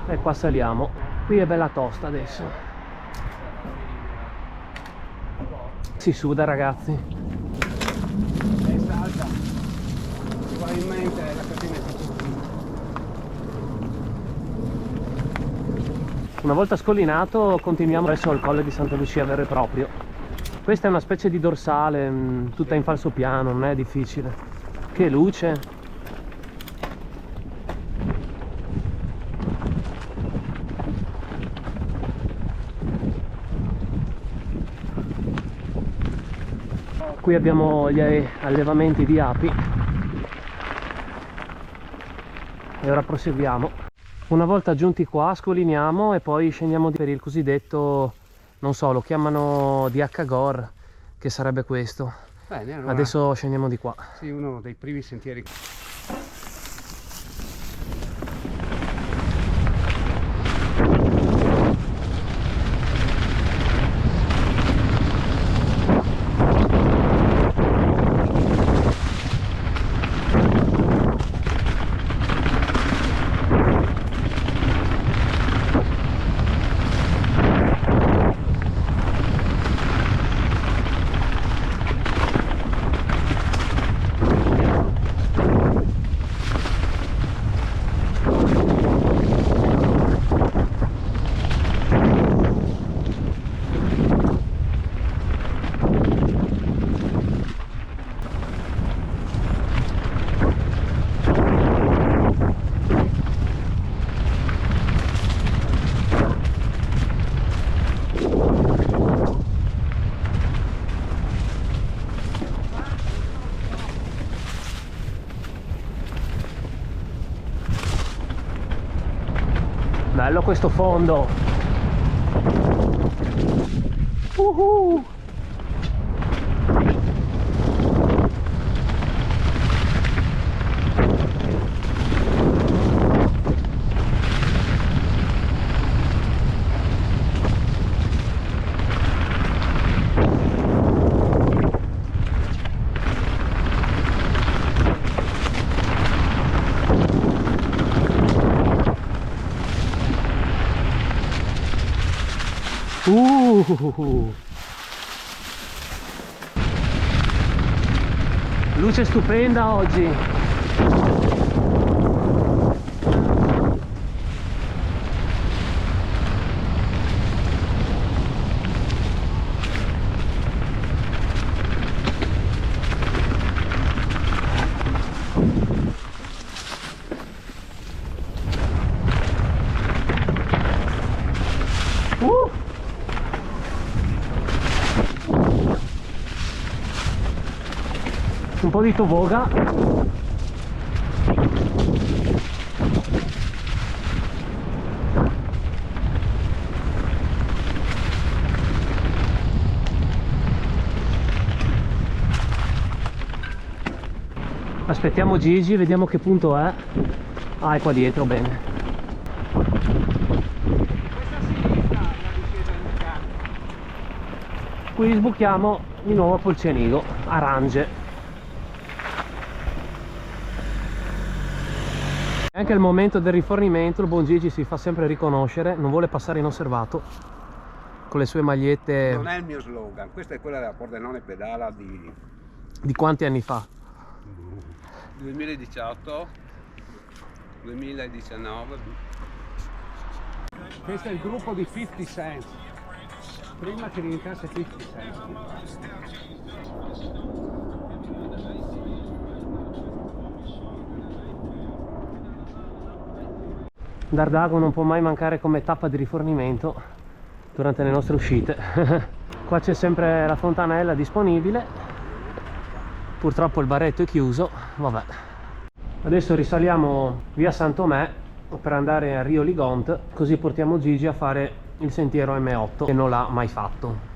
E qua saliamo. Qui è bella tosta adesso. Si suda, ragazzi. Testa alta. Probabilmente la catena è più. Una volta scollinato continuiamo verso il colle di Santa Lucia vero e proprio. Questa è una specie di dorsale, tutta in falsopiano, non è difficile. Che luce! Qui abbiamo gli allevamenti di api e ora proseguiamo. Una volta giunti qua scoliniamo e poi scendiamo per il cosiddetto, non so, lo chiamano DH Gor, che sarebbe questo. Bene, allora, adesso scendiamo di qua. sì, uno dei primi sentieri. Bello questo fondo. Luce stupenda oggi. Un po' di toboga. Aspettiamo Gigi, vediamo che punto è. Ah, è qua dietro, bene. Questa sinistra è la discesa in campo. Qui sbuchiamo di nuovo a Polcenigo, Arange. Anche al momento del rifornimento il buon Gigi si fa sempre riconoscere, non vuole passare inosservato con le sue magliette. Non è il mio slogan, questa è quella della Pordenone Pedala di Di quanti anni fa? 2018, 2019. Questo è il gruppo di 50 Cent, prima che diventasse 50 Cent. Dardago non può mai mancare come tappa di rifornimento durante le nostre uscite. Qua c'è sempre la fontanella disponibile, purtroppo il baretto è chiuso, vabbè. Adesso risaliamo via San Tomé per andare a Rio Ligont, così portiamo Gigi a fare il sentiero M8 che non l'ha mai fatto.